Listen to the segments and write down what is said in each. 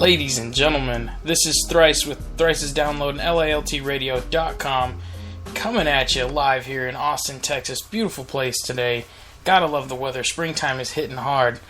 Ladies and gentlemen, this is Thrice with Thrice's Download and LILTradio.com coming at you live here in Austin, Texas. Beautiful place today. Gotta love the weather. Springtime is hitting hard.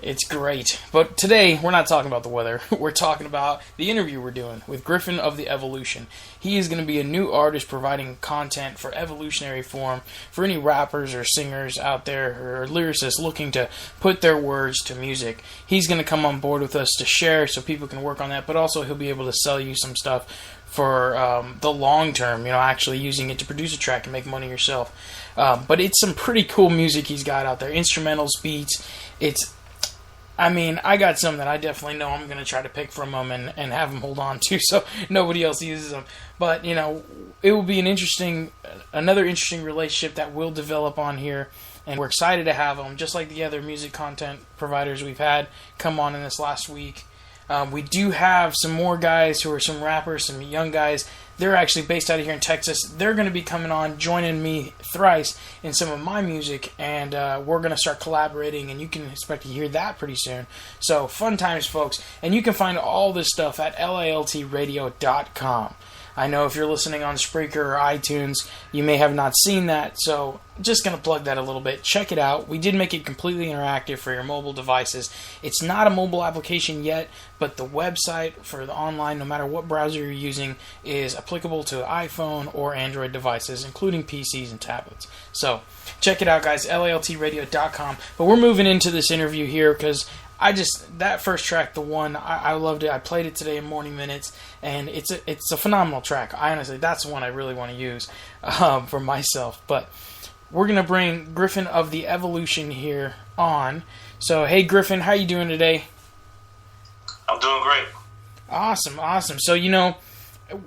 It's great. But today, we're not talking about the weather. We're talking about the interview we're doing with Griffin of The Evolution. He is going to be a new artist providing content for evolutionary form for any rappers or singers out there or lyricists looking to put their words to music. He's going to come on board with us to share so people can work on that, but also he'll be able to sell you some stuff for the long term, actually using it to produce a track and make money yourself. But it's some pretty cool music he's got out there. Instrumentals, beats. I got some that I definitely know I'm going to try to pick from him and have him hold on to so nobody else uses them. But, it will be another interesting relationship that will develop on here. And we're excited to have him, just like the other music content providers we've had come on in this last week. We do have some more guys who are some rappers, some young guys. They're actually based out of here in Texas. They're going to be coming on, joining me, Thrice, in some of my music, and we're going to start collaborating, and you can expect to hear that pretty soon. So, fun times, folks. And you can find all this stuff at LILTradio.com. I know if you're listening on Spreaker or iTunes, you may have not seen that, so just going to plug that a little bit. Check it out. We did make it completely interactive for your mobile devices. It's not a mobile application yet, but the website for the online, no matter what browser you're using, is applicable to iPhone or Android devices, including PCs and tablets. So check it out, guys, LILTradio.com. But we're moving into this interview here because that first track, the one, I loved it. I played it today in Morning Minutes, and it's a phenomenal track. Honestly, that's the one I really want to use for myself. But we're going to bring Griffin of The Evolution here on. So, hey, Griffin, how you doing today? I'm doing great. Awesome. So,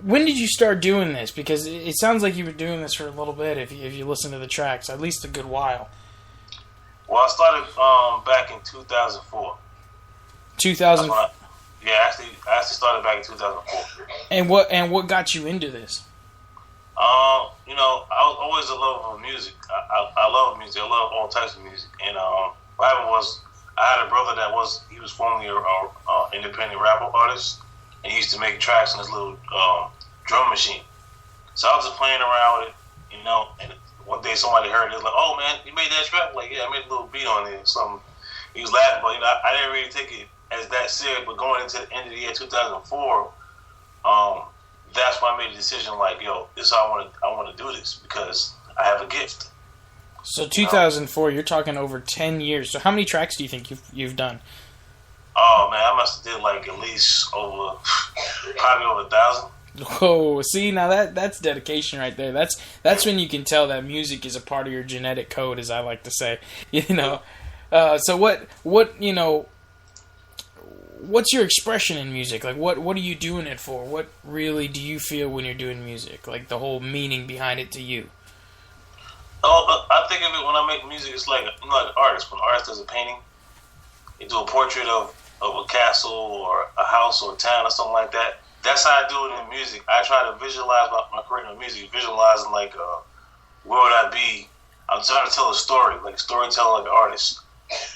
when did you start doing this? Because it sounds like you've been doing this for a little bit if you listen to the tracks, at least a good while. Well, I started back in 2004. 2000. I actually started back in 2004. And what got you into this? I was always a lover of music. I love music. I love all types of music. And what happened was, I had a brother he was formerly an independent rapper artist, and he used to make tracks on his little drum machine. So I was just playing around with it, and one day somebody heard it, was like, "Oh man, you made that track?" Like, yeah, I made a little beat on it. Something. He was laughing, but I didn't really take it as that serious. But going into the end of the year 2004, that's when I made the decision. Like, yo, this is how I want to do this because I have a gift. So 2004, you're talking over 10 years. So how many tracks do you think you've done? Oh man, I must have did like at least probably over 1,000. Whoa! See, now that's dedication right there. That's when you can tell that music is a part of your genetic code, as I like to say. So what's your expression in music? Like, what are you doing it for? What really do you feel when you're doing music? Like the whole meaning behind it to you. Oh, I think of it when I make music. It's like an artist. When an artist does a painting, they do a portrait of a castle or a house or a town or something like that. That's how I do it in music. I try to visualize my creating music, visualizing like where would I be? I'm trying to tell a story, like a storyteller, like an artist,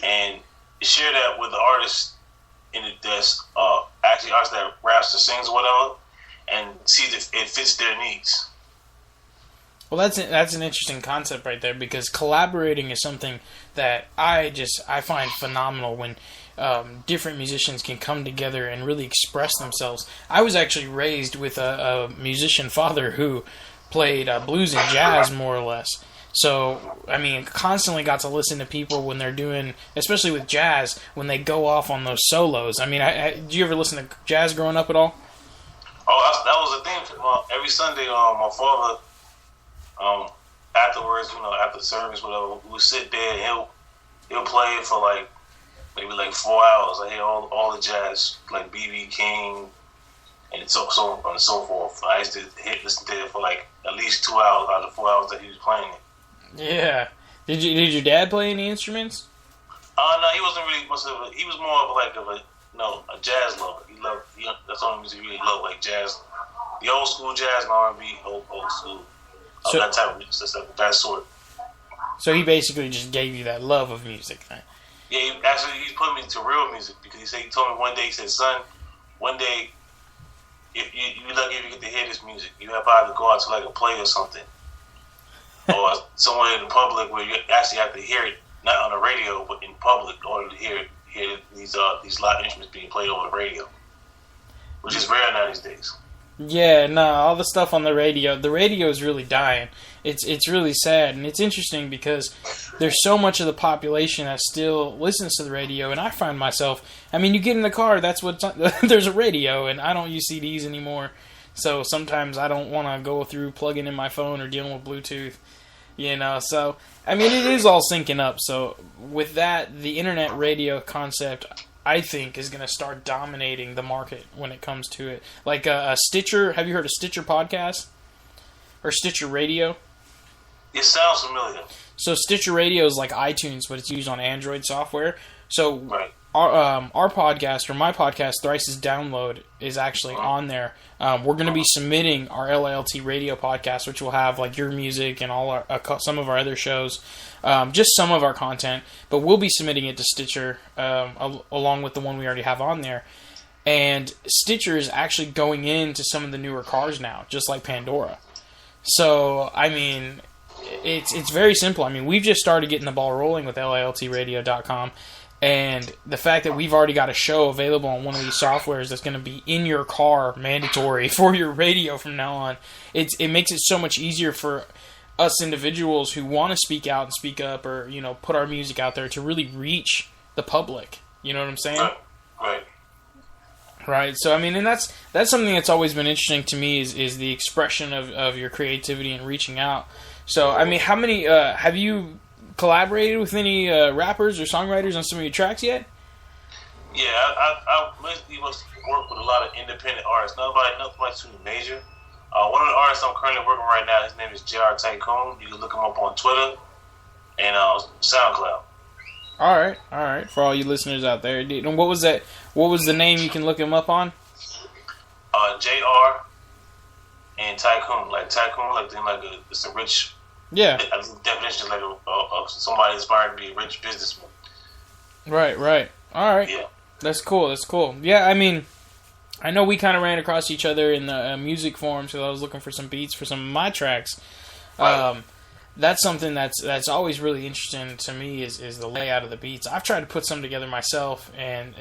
and share that with the artist that's actually artist that raps or sings or whatever, and see if it fits their needs. Well, that's an interesting concept right there because collaborating is something that I find phenomenal when different musicians can come together and really express themselves. I was actually raised with a musician father who played blues and jazz more or less. So, constantly got to listen to people when they're doing, especially with jazz, when they go off on those solos. Did you ever listen to jazz growing up at all? Oh, that was the thing. Every Sunday, my father, afterwards, after the service, whatever, we would sit there and he'll play it for maybe 4 hours. I hear all the jazz, like B.B. King, and so on and so forth. I used to listen to it for at least 2 hours out of the 4 hours that he was playing it. Yeah. Did your dad play any instruments? No, he wasn't really much of he was more of a jazz lover. That's the only music he really loved, like jazz, the old school jazz and R&B, old school. So, that type of music, that sort. So he basically just gave you that love of music, right? Yeah, he put me into real music because he told me one day, he said, "Son, one day, if you lucky if you get to hear this music, you have to go out to like a play or something, or somewhere in the public where you actually have to hear it, not on the radio, but in public, in order to hear these live instruments being played over the radio, which is rare now these days. Yeah, no, all the stuff on the radio is really dying. It's really sad, and it's interesting because there's so much of the population that still listens to the radio, and I find myself, I mean, you get in the car, there's a radio, and I don't use CDs anymore, so sometimes I don't want to go through plugging in my phone or dealing with Bluetooth, so, I mean, it is all syncing up, so with that, the internet radio concept, I think, is going to start dominating the market when it comes to it. Like a Stitcher, have you heard of Stitcher podcast? Or Stitcher Radio? It sounds familiar. So Stitcher Radio is like iTunes, but it's used on Android software. So right. Our podcast, or my podcast, Thrice's Download, is actually on there. We're going to be submitting our LILT radio podcast, which will have like your music and all some of our other shows, just some of our content. But we'll be submitting it to Stitcher along with the one we already have on there. And Stitcher is actually going into some of the newer cars now, just like Pandora. So, I mean, it's very simple. I mean, we've just started getting the ball rolling with LILTradio.com. And the fact that we've already got a show available on one of these softwares that's going to be in your car, mandatory for your radio from now on, it makes it so much easier for us individuals who want to speak out and speak up, or put our music out there, to really reach the public. You know what I'm saying? Right. Right. So I mean, and that's something that's always been interesting to me is the expression of your creativity and reaching out. So I mean, how many have you collaborated with any rappers or songwriters on some of your tracks yet? Yeah, I mostly work with a lot of independent artists. Nothing too major. One of the artists I'm currently working right now, his name is JR Tycoon. You can look him up on Twitter and SoundCloud. All right. For all you listeners out there, and what was that? What was the name you can look him up on? JR and Tycoon, like it's a rich. Yeah. I think the definition is like somebody inspired to be a rich businessman. Right. All right. Yeah. That's cool. Yeah, I mean, I know we kind of ran across each other in the music forums because I was looking for some beats for some of my tracks. Right. That's something that's always really interesting to me is the layout of the beats. I've tried to put some together myself, and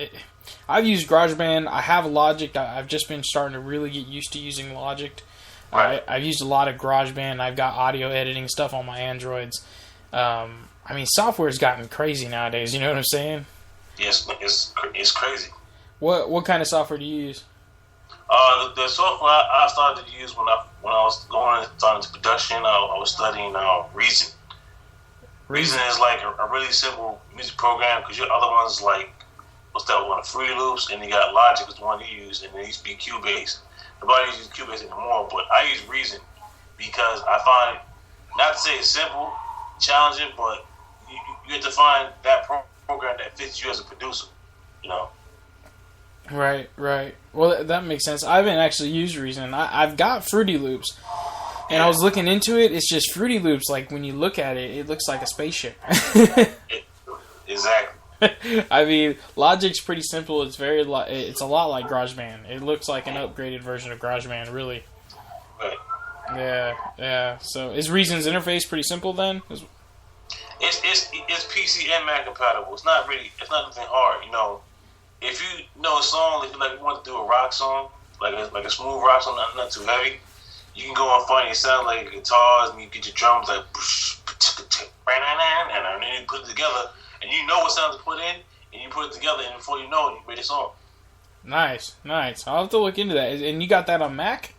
I've used GarageBand. I have Logic. I've just been starting to really get used to using Logic. Right. I've used a lot of GarageBand. I've got audio editing stuff on my Androids. I mean, software's gotten crazy nowadays. You know what I'm saying? Yes, it's crazy. What kind of software do you use? The software I started to use when I was starting into production, I was studying Reason. Reason is like a really simple music program, because your other ones like, what's that one? Fruity Loops, and you got Logic is the one you use, and it used to be Cubase. Nobody uses Cubase anymore, but I use Reason because I find, not to say it's simple, challenging, but you have to find that program that fits you as a producer, Right. Well, that makes sense. I haven't actually used Reason. I've got Fruity Loops, and I was looking into it. It's just Fruity Loops. Like, when you look at it, it looks like a spaceship. Exactly. I mean, Logic's pretty simple. It's it's a lot like GarageBand. It looks like an upgraded version of GarageBand, really. Right. Yeah. So, is Reason's interface pretty simple then? It's PC and Mac compatible. It's not anything hard, If you know a song, if you want to do a rock song, like a smooth rock song, not too heavy, you can go and find it sound like guitars, and you get your drums like, and then you put it together, and you know what sound to put in, and you put it together, and before you know it, you made a song. Nice. I'll have to look into that. And you got that on Mac?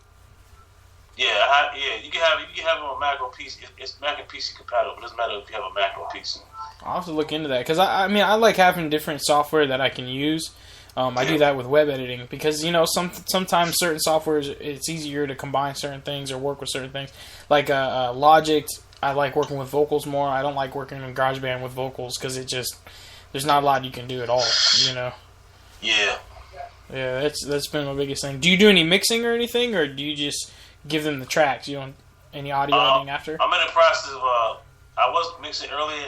Yeah, you can have it on Mac or PC. It's Mac and PC compatible. It doesn't matter if you have a Mac or PC. I'll have to look into that, because I mean, I like having different software that I can use. I do that with web editing because, sometimes certain softwares, it's easier to combine certain things or work with certain things. Like Logic, I like working with vocals more. I don't like working in GarageBand with vocals because there's not a lot you can do at all, Yeah. Yeah, that's been my biggest thing. Do you do any mixing or anything, or do you just give them the tracks? You don't any audio editing after? I'm in the process of. I was mixing earlier,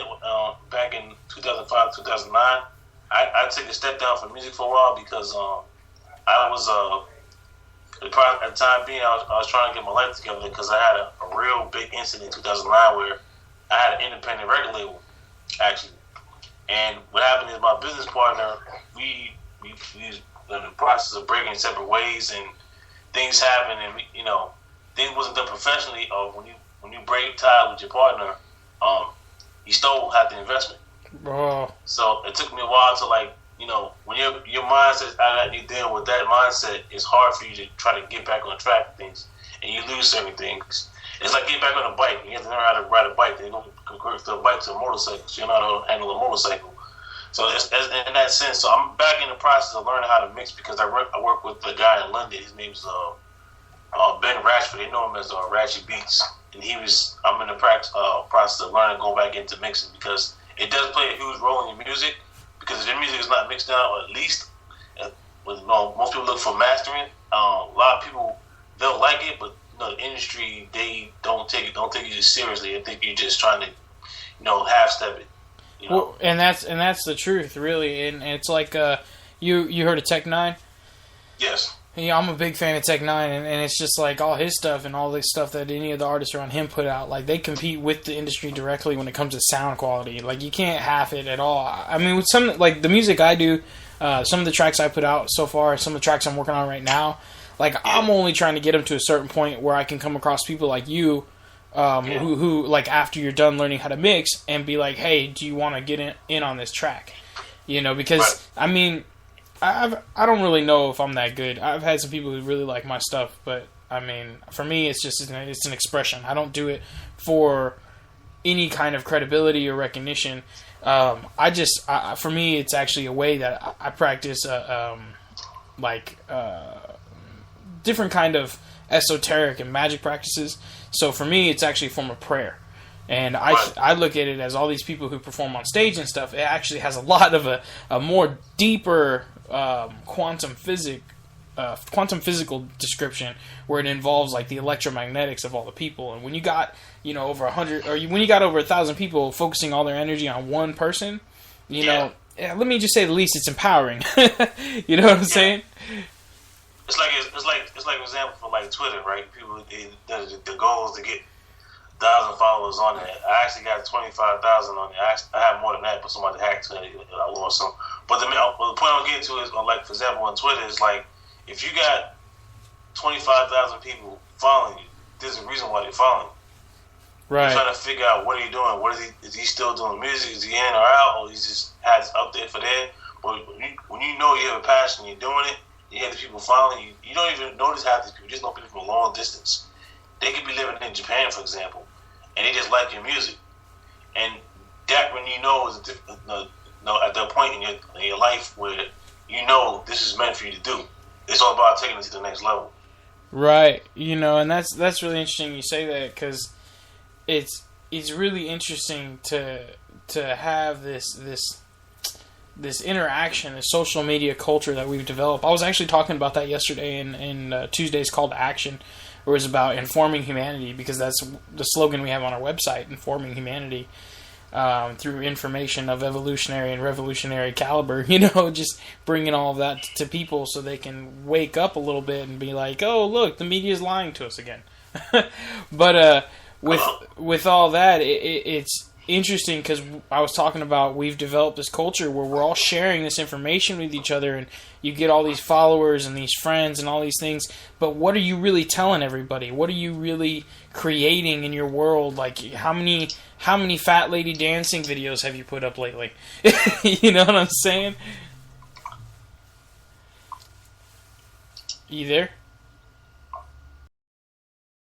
back in 2005, 2009. I took a step down from music for a while because I was at the time being, I was trying to get my life together because I had a real big incident in 2009 where I had an independent record label, actually. And what happened is my business partner, we was in the process of breaking separate ways, and things happened, and things wasn't done professionally. Or when you break tie with your partner, you stole half the investment. Oh. So it took me a while to when your mindset out, you deal with that mindset, it's hard for you to try to get back on track with things, and you lose certain things. It's like getting back on a bike. You have to learn how to ride a bike. Then you don't convert the bike to a motorcycle, so you know how to handle a motorcycle. So it's in that sense. So I'm back in the process of learning how to mix because I work with a guy in London. His name's Ben Ratchford. They know him as Ratchet Beats, and I'm in the process of learning, going back into mixing because it does play a huge role in your music. Because if your music is not mixed down, or at least most people look for mastering. A lot of people, they'll like it, but the industry, they don't take you seriously. They think you're just trying to half step it. Well, and that's the truth, really. And it's like you heard of Tech Nine? Yes. Yeah, I'm a big fan of Tech Nine, and it's just like all his stuff and all the stuff that any of the artists around him put out. Like they compete with the industry directly when it comes to sound quality. Like you can't half it at all. I mean, with some like the music I do, some of the tracks I put out so far, some of the tracks I'm working on right now, like I'm only trying to get them to a certain point where I can come across people like you, who like after you're done learning how to mix and be like, hey, do you want to get in on this track? Because I mean. I don't really know if I'm that good. I've had some people who really like my stuff, but I mean, for me, it's an expression. I don't do it for any kind of credibility or recognition. For me, it's actually a way that I practice, different kind of esoteric and magic practices. So for me, it's actually a form of prayer. And I look at it as all these people who perform on stage and stuff, it actually has a lot of a more deeper quantum physical description where it involves like the electromagnetics of all the people. And when you got over 100 or when you got over 1,000 people focusing all their energy on one person, let me just say the least, it's empowering. You know what I'm saying? It's like an example for like Twitter, right? People, the goal is to get 1,000 followers on there. I actually got 25,000 on there. I have more than that, but somebody hacked it. I lost some. But the point I'm getting to is, like, for example, on Twitter, it's like, if you got 25,000 people following you, there's a reason why they're following you. Right. You're trying to figure out what are you doing. Is he still doing music? Is he in or out? Or he's just has up there for that? But when you know you have a passion, you're doing it, you have the people following you, you don't even notice half these people. You just know people from a long distance. They could be living in Japan, for example, and they just like your music. And that, when you know, is at that point in your life where this is meant for you to do. It's all about taking it to the next level. Right. And that's really interesting you say that, because it's really interesting to have this interaction, this social media culture that we've developed. I was actually talking about that yesterday in Tuesday's Call to Action, where it was about informing humanity, because that's the slogan we have on our website, informing humanity through information of evolutionary and revolutionary caliber, just bringing all of that to people so they can wake up a little bit and be like, oh, look, the media is lying to us again. But with all that, it's interesting because I was talking about we've developed this culture where we're all sharing this information with each other, and you get all these followers and these friends and all these things, but what are you really telling everybody? What are you really creating in your world? Like, how many fat lady dancing videos have you put up lately? You know what I'm saying? You there?